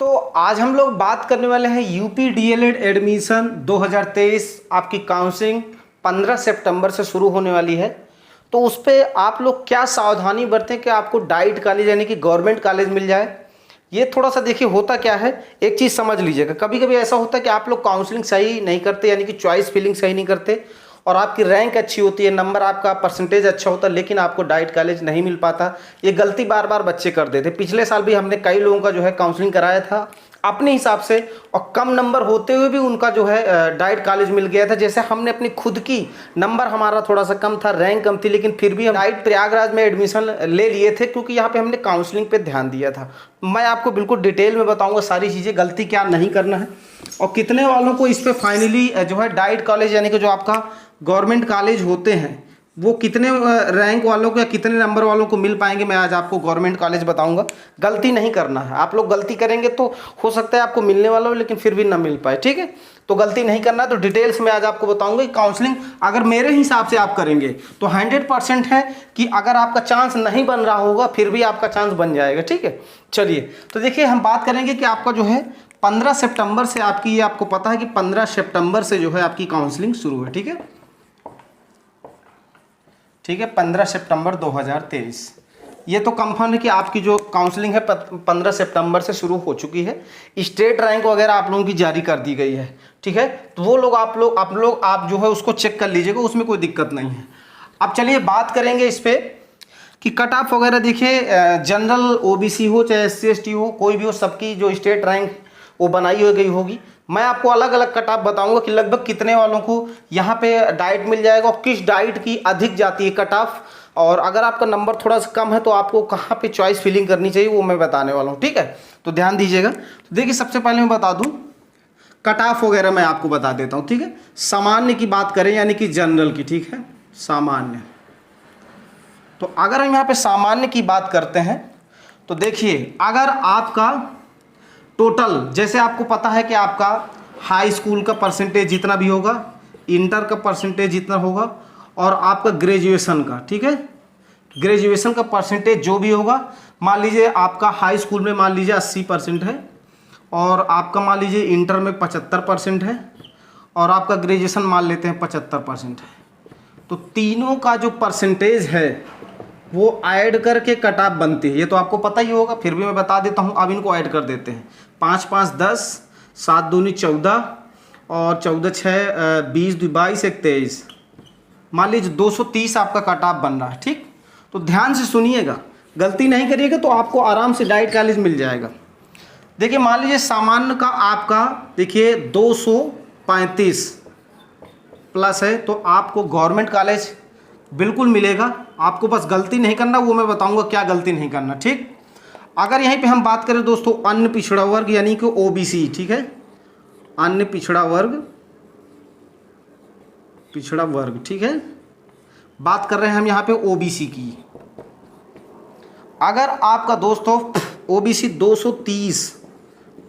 तो आज हम लोग बात करने वाले हैं यूपी डीएलएड एडमिशन 2023 आपकी काउंसलिंग 15 सितंबर से शुरू होने वाली है। तो उस पर आप लोग क्या सावधानी बरतें कि आपको डाइट कॉलेज यानी कि गवर्नमेंट कॉलेज मिल जाए। ये थोड़ा सा देखिए होता क्या है, एक चीज़ समझ लीजिएगा। कभी कभी ऐसा होता है कि आप लोग काउंसलिंग सही नहीं करते यानी कि चॉइस फिलिंग सही नहीं करते और आपकी रैंक अच्छी होती है, नंबर आपका परसेंटेज अच्छा होता है, लेकिन आपको डाइट कॉलेज नहीं मिल पाता। ये गलती बार बार बच्चे कर देते। पिछले साल भी हमने कई लोगों का जो है काउंसलिंग कराया था अपने हिसाब से और कम नंबर होते हुए भी उनका जो है डाइट कॉलेज मिल गया था। जैसे हमने अपनी खुद की नंबर हमारा थोड़ा सा कम था, रैंक कम थी, लेकिन फिर भी हम डाइट प्रयागराज में एडमिशन ले लिए थे क्योंकि यहाँ पे हमने काउंसलिंग पे ध्यान दिया था। मैं आपको बिल्कुल डिटेल में बताऊंगा सारी चीज़ें, गलती क्या नहीं करना है और कितने वालों को इस पर फाइनली जो है डाइट कॉलेज यानी कि जो आपका गवर्नमेंट कॉलेज होते हैं वो कितने रैंक वालों को या कितने नंबर वालों को मिल पाएंगे। मैं आज आपको गवर्नमेंट कॉलेज बताऊंगा। गलती नहीं करना है, आप लोग गलती करेंगे तो हो सकता है आपको मिलने वाला हो लेकिन फिर भी ना मिल पाए, ठीक है। तो गलती नहीं करना है। तो डिटेल्स में आज आपको बताऊंगा कि काउंसलिंग अगर मेरे हिसाब से आप करेंगे तो 100% है कि अगर आपका चांस नहीं बन रहा होगा फिर भी आपका चांस बन जाएगा, ठीक है। चलिए तो देखिए हम बात करेंगे कि आपका जो है 15 सितंबर से आपकी, ये आपको पता है कि 15 सितंबर से जो है आपकी काउंसलिंग शुरू है, ठीक है। ठीक है, 15 सितंबर 2023। ये तो कंफर्म है कि आपकी जो काउंसलिंग है 15 सितंबर से शुरू हो चुकी है। स्टेट रैंक वगैरह आप लोगों की जारी कर दी गई है, ठीक है। तो वो लोग आप जो है उसको चेक कर लीजिएगा, उसमें कोई दिक्कत नहीं है। अब चलिए बात करेंगे इस पर कि कट ऑफ वगैरह। देखिए जनरल ओबीसी हो चाहे एससी एसटी हो, कोई भी हो, सबकी जो स्टेट रैंक वो बनाई हो गई होगी। मैं आपको अलग अलग कट ऑफ बताऊंगा कि लगभग कितने वालों को यहाँ पे डाइट मिल जाएगा और किस डाइट की अधिक जाती है कट ऑफ, और अगर आपका नंबर थोड़ा सा कम है तो आपको कहाँ पे चॉइस फिलिंग करनी चाहिए वो मैं बताने वाला हूँ, ठीक है। तो ध्यान दीजिएगा। तो देखिए सबसे पहले मैं बता दूँ कट ऑफ वगैरह मैं आपको बता देता हूँ, ठीक है। सामान्य की बात करें यानी कि जनरल की, ठीक है, सामान्य। तो अगर हम यहाँ पे सामान्य की बात करते हैं तो देखिए अगर आपका टोटल, जैसे आपको पता है कि आपका हाई स्कूल का परसेंटेज जितना भी होगा, इंटर का परसेंटेज जितना होगा और आपका ग्रेजुएशन का, ठीक है, ग्रेजुएशन का परसेंटेज जो भी होगा, मान लीजिए आपका हाई स्कूल में मान लीजिए 80% है और आपका मान लीजिए इंटर में 75% है और आपका ग्रेजुएशन मान लेते हैं 75% है। तो तीनों का जो परसेंटेज है वो ऐड करके कट ऑफ बनती है। ये तो आपको पता ही होगा, फिर भी मैं बता देता हूँ। अब इनको ऐड कर देते हैं। 5 5 10, 7 दूनी 14 और 14 6 20 22 1 23। मान लीजिए 230 आपका कट ऑफ बन रहा है, ठीक। तो ध्यान से सुनिएगा, गलती नहीं करिएगा तो आपको आराम से डाइट कॉलेज मिल जाएगा। देखिए मान लीजिए सामान्य का आपका देखिए 235 प्लस है तो आपको गवर्नमेंट कॉलेज बिल्कुल मिलेगा। आपको बस गलती नहीं करना, वो मैं बताऊंगा क्या गलती नहीं करना, ठीक। अगर यहीं पे हम बात करें दोस्तों अन्य पिछड़ा वर्ग यानी कि ओबीसी, ठीक है, अन्य पिछड़ा वर्ग, ठीक है, बात कर रहे हैं हम यहाँ पे ओबीसी की। अगर आपका दोस्तों ओबीसी 230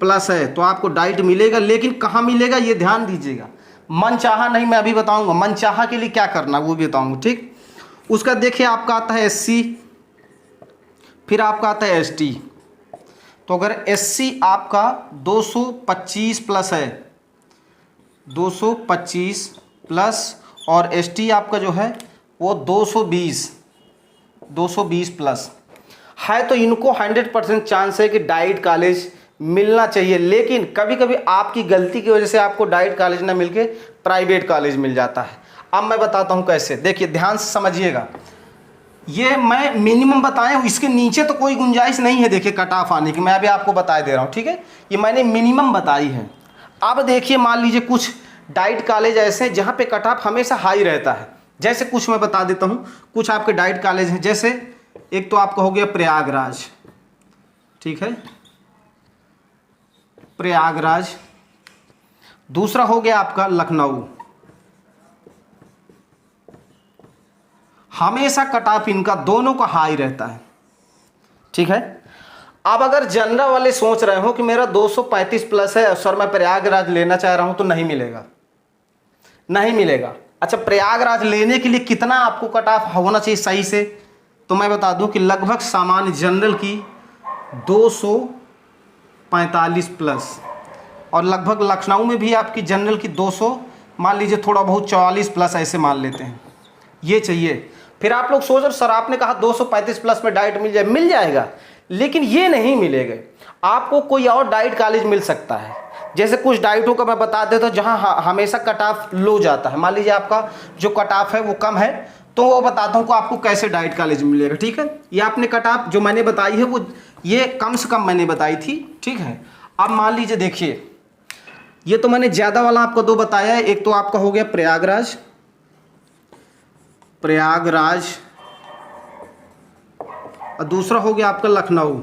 प्लस है तो आपको डाइट मिलेगा, लेकिन कहाँ मिलेगा ये ध्यान दीजिएगा। मनचाहा नहीं, मैं अभी बताऊंगा मनचाहा के लिए क्या करना वो भी बताऊंगा, ठीक। उसका देखिए आपका आता है एससी, फिर आपका आता है एसटी। तो अगर एससी आपका 225 प्लस है, 225 प्लस, और एसटी आपका जो है वो 220 प्लस है, तो इनको 100% चांस है कि डाइट कॉलेज मिलना चाहिए। लेकिन कभी कभी आपकी गलती की वजह से आपको डाइट कॉलेज ना मिलके प्राइवेट कॉलेज मिल जाता है। अब मैं बताता हूँ कैसे। देखिए ध्यान से समझिएगा, ये मैं मिनिमम बताया, इसके नीचे तो कोई गुंजाइश नहीं है देखिए कट ऑफ आने की, मैं अभी आपको बता दे रहा हूँ, ठीक है। ये मैंने मिनिमम बताई है। अब देखिए मान लीजिए कुछ डाइट कॉलेज ऐसे हैं जहाँ पे कट ऑफ हमेशा हाई रहता है। जैसे कुछ मैं बता देता हूँ, कुछ आपके डाइट कॉलेज हैं, जैसे एक तो आपका हो गया प्रयागराज, ठीक है, प्रयागराज। दूसरा हो गया आपका लखनऊ। हमेशा कट ऑफ इनका दोनों का हाई रहता है, ठीक है। अब अगर जनरल वाले सोच रहे हो कि मेरा 235 प्लस है सर मैं प्रयागराज लेना चाह रहा हूं, तो नहीं मिलेगा, नहीं मिलेगा। अच्छा प्रयागराज लेने के लिए कितना आपको कट ऑफ होना चाहिए सही से, तो मैं बता दूं कि लगभग सामान्य जनरल की 245 प्लस, और लगभग लखनऊ में भी आपकी जनरल की 200, मान लीजिए थोड़ा बहुत 44 प्लस ऐसे मान लेते हैं, ये चाहिए। फिर आप लोग सोच रहे सर आपने कहा 235 प्लस में डाइट मिल जाएगा, लेकिन ये नहीं मिलेगा। आपको कोई और डाइट कॉलेज मिल सकता है। जैसे कुछ डाइटों का मैं बता देता हूँ जहाँ हमेशा कट ऑफ लो जाता है। मान लीजिए आपका जो कट ऑफ है वो कम है, तो वो बताता हूँ कि आपको कैसे डाइट कॉलेज मिलेगा। ठीक है, ये आपने कट ऑफ जो मैंने बताई है वो ये कम से कम मैंने बताई थी। ठीक है, अब मान लीजिए देखिए, ये तो मैंने ज़्यादा वाला आपको दो बताया है। एक तो आपका हो गया प्रयागराज और दूसरा हो गया आपका लखनऊ।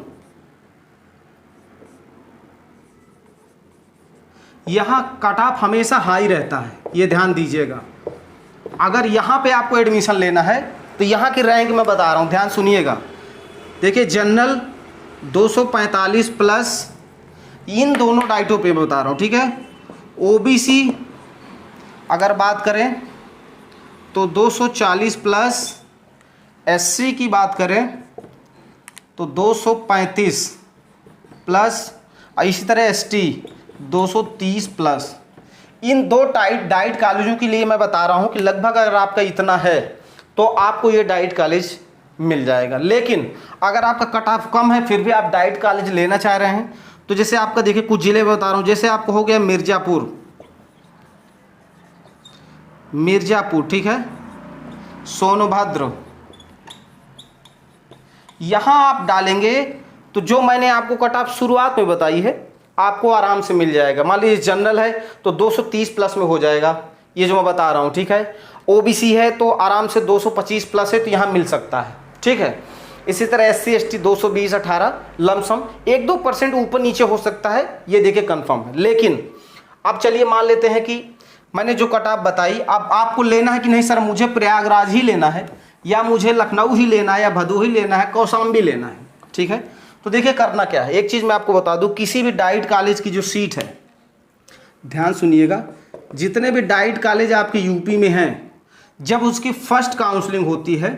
यहाँ कट ऑफ हमेशा हाई रहता है, ये ध्यान दीजिएगा। अगर यहाँ पे आपको एडमिशन लेना है तो यहाँ की रैंक मैं बता रहा हूँ, ध्यान सुनिएगा। देखिए जनरल 245 प्लस, इन दोनों डाइटों पे बता रहा हूँ। ठीक है, ओबीसी अगर बात करें तो 240 प्लस, एससी की बात करें तो 235 प्लस, इसी तरह एसटी 230 प्लस। इन दो डाइट कॉलेजों के लिए मैं बता रहा हूं कि लगभग अगर आपका इतना है तो आपको ये डाइट कॉलेज मिल जाएगा। लेकिन अगर आपका कट ऑफ कम है फिर भी आप डाइट कॉलेज लेना चाह रहे हैं तो जैसे आपका देखिए कुछ ज़िले बता रहा हूं, जैसे आपको हो गया मिर्ज़ापुर, ठीक है, सोनभद्र, यहाँ आप डालेंगे तो जो मैंने आपको कट ऑफ शुरुआत में बताई है आपको आराम से मिल जाएगा। मान लीजिए जनरल है तो 230 प्लस में हो जाएगा, ये जो मैं बता रहा हूँ। ठीक है, ओबीसी है तो आराम से 225 प्लस है तो यहाँ मिल सकता है। ठीक है, इसी तरह एससी एसटी 220 18 लमसम 1-2% ऊपर नीचे हो सकता है, ये देखिए कंफर्म है। लेकिन अब चलिए मान लेते हैं कि मैंने जो कट ऑफ बताई, अब आपको लेना है कि नहीं सर मुझे प्रयागराज ही लेना है या मुझे लखनऊ ही लेना है या भदोही लेना है, कौशाम्बी लेना है। ठीक है, तो देखिए करना क्या है, एक चीज़ मैं आपको बता दूं, किसी भी डाइट कॉलेज की जो सीट है, ध्यान सुनिएगा, जितने भी डाइट कॉलेज आपके यूपी में हैं, जब उसकी फर्स्ट काउंसलिंग होती है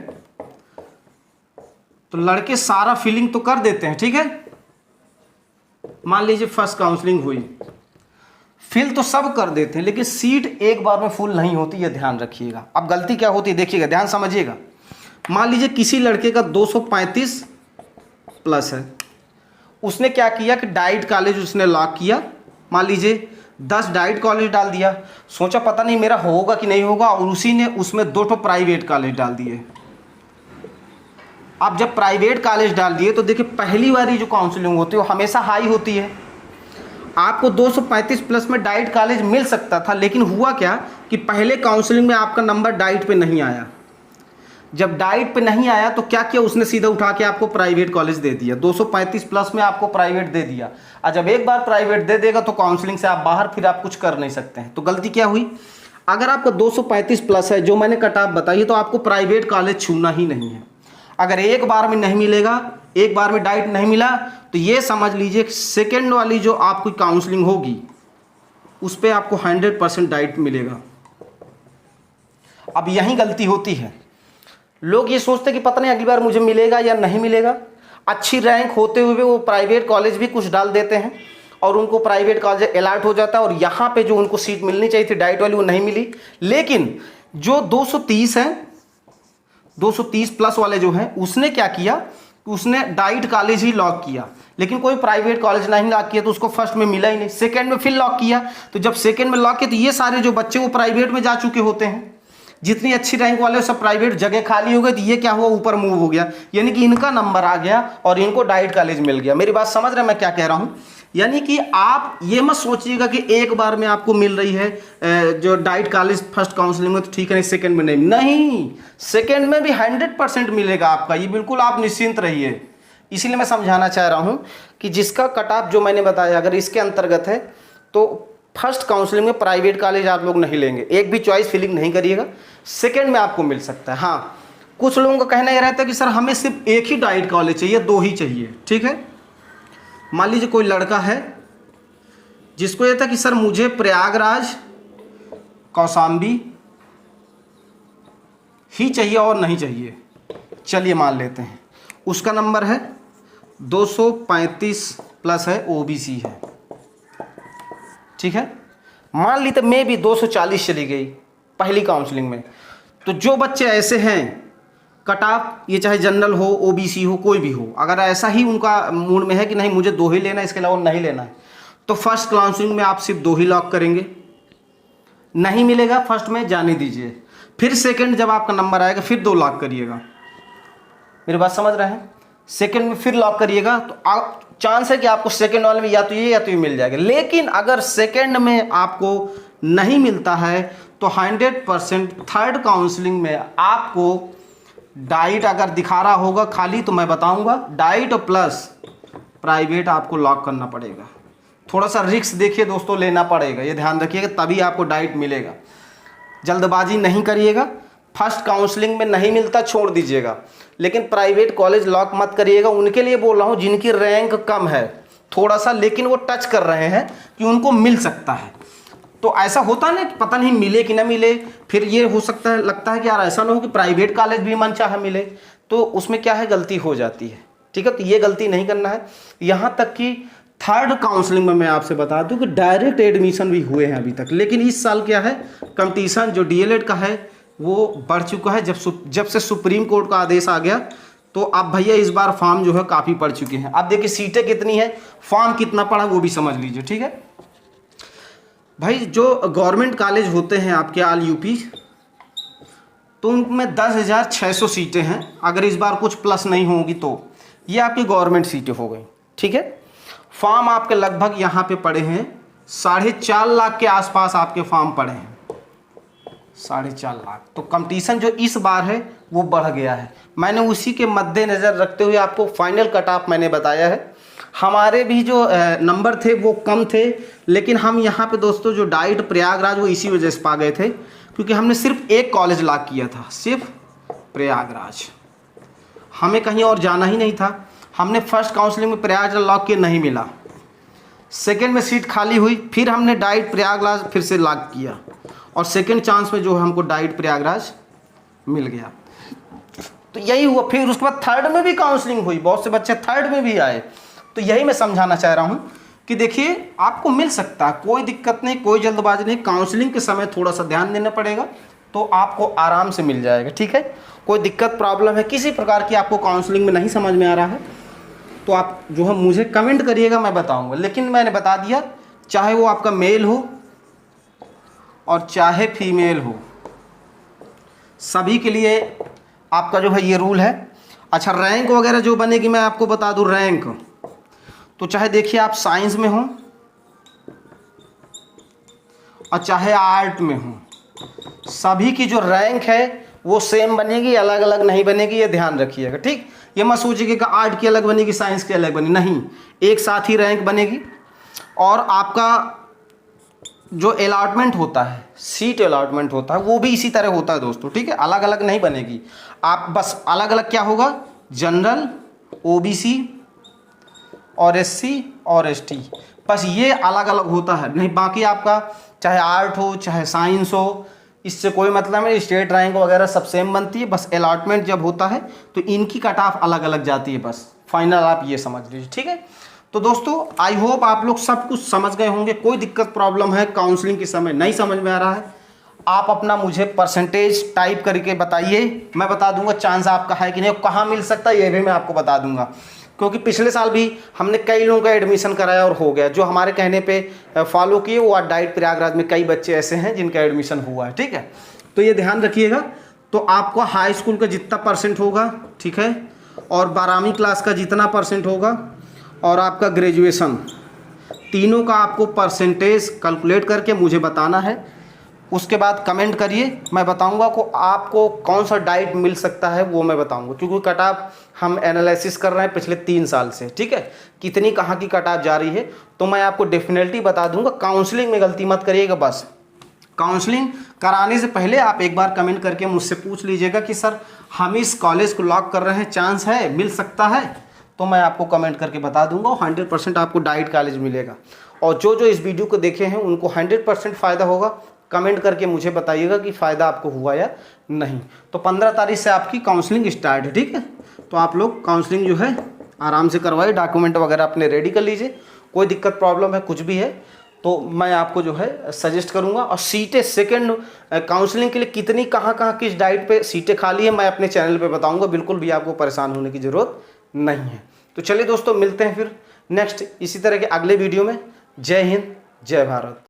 तो लड़के सारा फिलिंग तो कर देते हैं। ठीक है, मान लीजिए फर्स्ट काउंसलिंग हुई, फिल तो सब कर देते हैं, लेकिन सीट एक बार में फुल नहीं होती, ये ध्यान रखिएगा। अब गलती क्या होती है देखिएगा, ध्यान समझिएगा। मान लीजिए किसी लड़के का 235 प्लस है, उसने क्या किया कि डाइट कॉलेज उसने लॉक किया, मान लीजिए 10 डाइट कॉलेज डाल दिया, सोचा पता नहीं मेरा होगा कि नहीं होगा, और उसी ने उसमें 2 प्राइवेट कॉलेज डाल दिए। अब जब प्राइवेट कॉलेज डाल दिए तो देखिए पहली बारी जो काउंसलिंग होती है वो हमेशा हाई होती है। आपको 235 प्लस में डाइट कॉलेज मिल सकता था, लेकिन हुआ क्या कि पहले काउंसलिंग में आपका नंबर डाइट पे नहीं आया। जब डाइट पे नहीं आया तो क्या किया, उसने सीधा उठा के आपको प्राइवेट कॉलेज दे दिया, 235 प्लस में आपको प्राइवेट दे दिया। और जब एक बार प्राइवेट दे देगा तो काउंसलिंग से आप बाहर, फिर आप कुछ कर नहीं सकते हैं। तो गलती क्या हुई, अगर आपका 235 प्लस है जो मैंने कट ऑफ बताई, तो आपको प्राइवेट कॉलेज छूना ही नहीं है। अगर एक बार में नहीं मिलेगा, एक बार में डाइट नहीं मिला, तो ये समझ लीजिए सेकेंड वाली जो आपकी काउंसलिंग होगी उस पर आपको 100% डाइट मिलेगा। अब यही गलती होती है, लोग ये सोचते कि पता नहीं अगली बार मुझे मिलेगा या नहीं मिलेगा। अच्छी रैंक होते हुए वो प्राइवेट कॉलेज भी कुछ डाल देते हैं और उनको प्राइवेट कॉलेज अलॉट हो जाता है, और यहाँ पे जो उनको सीट मिलनी चाहिए थी डाइट वाली वो नहीं मिली। लेकिन जो 230 है, 230 प्लस वाले जो हैं, उसने क्या किया, उसने डाइट कॉलेज ही लॉक किया, लेकिन कोई प्राइवेट कॉलेज नहीं लॉक किया, तो उसको फर्स्ट में मिला ही नहीं, सेकंड में फिर लॉक किया। तो जब सेकंड में लॉक किया तो ये सारे जो बच्चे वो प्राइवेट में जा चुके होते हैं, जितनी अच्छी रैंक वाले सब प्राइवेट, जगह खाली हो गई, तो ये क्या हुआ, ऊपर मूव हो गया, यानी कि इनका नंबर आ गया और इनको डाइट कॉलेज मिल गया। मेरी बात समझ रहे हैं मैं क्या कह रहा हूँ? यानी कि आप ये मत सोचिएगा कि एक बार में आपको मिल रही है जो डाइट कॉलेज फर्स्ट काउंसलिंग में तो ठीक है, नहीं सेकंड में नहीं, सेकंड में भी 100% मिलेगा आपका, ये बिल्कुल आप निश्चिंत रहिए। इसीलिए मैं समझाना चाह रहा हूँ कि जिसका कट ऑफ जो मैंने बताया अगर इसके अंतर्गत है तो फर्स्ट काउंसलिंग में प्राइवेट कॉलेज आप लोग नहीं लेंगे, एक भी चॉइस फिलिंग नहीं करिएगा, सेकेंड में आपको मिल सकता है। हाँ, कुछ लोगों का कहना यह रहता है कि सर हमें सिर्फ एक ही डाइट कॉलेज चाहिए, 2 ही चाहिए। ठीक है, मान लीजिए कोई लड़का है जिसको यह था कि सर मुझे प्रयागराज कौशाम्बी ही चाहिए और नहीं चाहिए, चलिए मान लेते हैं, उसका नंबर है 235 प्लस है ओबीसी है, ठीक है। मान ली तो मैं भी 240 चली गई पहली काउंसलिंग में, तो जो बच्चे ऐसे हैं कट ऑफ, ये चाहे जनरल हो ओबीसी हो कोई भी हो, अगर ऐसा ही उनका मूड में है कि नहीं मुझे 2 ही लेना है इसके अलावा नहीं लेना है, तो फर्स्ट काउंसलिंग में आप सिर्फ 2 ही लॉक करेंगे। नहीं मिलेगा फर्स्ट में जाने दीजिए, फिर सेकंड जब आपका नंबर आएगा फिर 2 लॉक करिएगा। मेरी बात समझ रहे हैं? सेकंड में फिर लॉक करिएगा तो चांस है कि आपको सेकंड वाले में या तो ये मिल जाएगा। लेकिन अगर सेकंड में आपको नहीं मिलता है तो 100% थर्ड काउंसलिंग में आपको डाइट अगर दिखा रहा होगा खाली, तो मैं बताऊंगा डाइट प्लस प्राइवेट आपको लॉक करना पड़ेगा। थोड़ा सा रिस्क देखिए दोस्तों लेना पड़ेगा, ये ध्यान रखिएगा, तभी आपको डाइट मिलेगा। जल्दबाजी नहीं करिएगा, फर्स्ट काउंसलिंग में नहीं मिलता छोड़ दीजिएगा, लेकिन प्राइवेट कॉलेज लॉक मत करिएगा। उनके लिए बोल रहा हूँ जिनकी रैंक कम है थोड़ा सा, लेकिन वो टच कर रहे हैं कि उनको मिल सकता है। तो ऐसा होता ना कि पता नहीं मिले कि ना मिले, फिर ये हो सकता है, लगता है कि यार ऐसा ना हो कि प्राइवेट कॉलेज भी मनचाहा मिले, तो उसमें क्या है गलती हो जाती है, ठीक है। तो ये गलती नहीं करना है। यहाँ तक कि थर्ड काउंसलिंग में मैं आपसे बता दूं कि डायरेक्ट एडमिशन भी हुए हैं अभी तक, लेकिन इस साल क्या है कंपटीशन जो डीएलएड का है वो बढ़ चुका है। जब से सुप्रीम कोर्ट का आदेश आ गया तो अब भैया इस बार फॉर्म जो है काफ़ी पड़ चुके हैं। अब देखिए सीटें कितनी है, फॉर्म कितना पड़ा वो भी समझ लीजिए, ठीक है भाई। जो गवर्नमेंट कॉलेज होते हैं आपके ऑल यूपी, तो उनमें 10,600 सीटें हैं। अगर इस बार कुछ प्लस नहीं होगी तो ये आपकी गवर्नमेंट सीटें हो गई, ठीक है। फॉर्म आपके लगभग यहाँ पे पड़े हैं 4.5 लाख के आसपास आपके फॉर्म पड़े हैं, 4.5 लाख। तो कंपटीशन जो इस बार है वो बढ़ गया है। मैंने उसी के मद्देनज़र रखते हुए आपको फाइनल कट ऑफ मैंने बताया है। हमारे भी जो नंबर थे वो कम थे, लेकिन हम यहाँ पे दोस्तों जो डाइट प्रयागराज वो इसी वजह से पा गए थे क्योंकि हमने सिर्फ एक कॉलेज लॉक किया था, सिर्फ प्रयागराज, हमें कहीं और जाना ही नहीं था। हमने फर्स्ट काउंसलिंग में प्रयागराज लॉक किया, नहीं मिला। सेकंड में सीट खाली हुई, फिर हमने डाइट प्रयागराज फिर से लॉक किया और सेकंड चांस में जो हमको डाइट प्रयागराज मिल गया। तो यही हुआ। फिर उसके बाद थर्ड में भी काउंसलिंग हुई, बहुत से बच्चे थर्ड में भी आए। तो यही मैं समझाना चाह रहा हूँ कि देखिए आपको मिल सकता है, कोई दिक्कत नहीं, कोई जल्दबाजी नहीं। काउंसलिंग के समय थोड़ा सा ध्यान देना पड़ेगा तो आपको आराम से मिल जाएगा, ठीक है। कोई दिक्कत प्रॉब्लम है किसी प्रकार की आपको काउंसलिंग में नहीं समझ में आ रहा है तो आप जो है मुझे कमेंट करिएगा, मैं बताऊंगा। लेकिन मैंने बता दिया, चाहे वो आपका मेल हो और चाहे फीमेल हो, सभी के लिए आपका जो है ये रूल है। अच्छा, रैंक वगैरह जो बनेगी मैं आपको बता दूं, रैंक तो चाहे देखिए आप साइंस में हो और चाहे आर्ट में हो, सभी की जो रैंक है वो सेम बनेगी, अलग अलग नहीं बनेगी, ये ध्यान रखिएगा, ठीक। ये मत सोचिए कि आर्ट की अलग बनेगी साइंस की अलग बनी, नहीं, एक साथ ही रैंक बनेगी। और आपका जो अलॉटमेंट होता है, सीट अलॉटमेंट होता है, वो भी इसी तरह होता है दोस्तों, ठीक है। अलग अलग नहीं बनेगी, आप बस अलग अलग क्या होगा, जनरल, ओबीसी और एससी और एसटी, बस ये अलग अलग होता है। नहीं बाकी आपका चाहे आर्ट हो चाहे साइंस हो, इससे कोई मतलब नहीं। स्टेट रैंक वगैरह सब सेम बनती है, बस अलॉटमेंट जब होता है तो इनकी कट ऑफ अलग अलग जाती है, बस फाइनल आप ये समझ लीजिए, ठीक है। तो दोस्तों आई होप आप लोग सब कुछ समझ गए होंगे। कोई दिक्कत प्रॉब्लम है काउंसलिंग के समय नहीं समझ में आ रहा है, आप अपना मुझे परसेंटेज टाइप करके बताइए, मैं बता दूंगा चांस आपका है कि नहीं, कहाँ मिल सकता है ये भी मैं आपको बता दूंगा। क्योंकि पिछले साल भी हमने कई लोगों का एडमिशन कराया और हो गया, जो हमारे कहने पे फॉलो किए वो डाइट प्रयागराज में कई बच्चे ऐसे हैं जिनका एडमिशन हुआ है, ठीक है। तो ये ध्यान रखिएगा। तो आपका हाई स्कूल का जितना परसेंट होगा, ठीक है, और 12वीं क्लास का जितना परसेंट होगा और आपका ग्रेजुएशन, तीनों का आपको परसेंटेज कैलकुलेट करके मुझे बताना है। उसके बाद कमेंट करिए, मैं बताऊंगा को आपको कौन सा डाइट मिल सकता है वो मैं बताऊंगा। क्योंकि कट ऑफ हम एनालिसिस कर रहे हैं पिछले 3 साल से, ठीक है, कितनी कहाँ की कट ऑफ जा रही है, तो मैं आपको डेफिनेटली बता दूंगा। काउंसलिंग में गलती मत करिएगा, बस काउंसलिंग कराने से पहले आप एक बार कमेंट करके मुझसे पूछ लीजिएगा कि सर हम इस कॉलेज को लॉक कर रहे हैं, चांस है मिल सकता है, तो मैं आपको कमेंट करके बता दूंगा। 100% आपको डाइट कॉलेज मिलेगा। और जो इस वीडियो को देखे हैं उनको 100% फ़ायदा होगा। कमेंट करके मुझे बताइएगा कि फ़ायदा आपको हुआ या नहीं। तो 15 तारीख से आपकी काउंसलिंग स्टार्ट है, ठीक है। तो आप लोग काउंसलिंग जो है आराम से करवाइए, डॉक्यूमेंट वगैरह अपने रेडी कर लीजिए। कोई दिक्कत प्रॉब्लम है कुछ भी है तो मैं आपको जो है सजेस्ट करूंगा। और सीटें सेकंड काउंसलिंग के लिए कितनी कहाँ किस डाइट पे सीटें खाली है मैं अपने चैनल पे बताऊंगा, बिल्कुल भी आपको परेशान होने की ज़रूरत नहीं है। तो चलिए दोस्तों, मिलते हैं फिर नेक्स्ट इसी तरह के अगले वीडियो में। जय हिंद, जय भारत।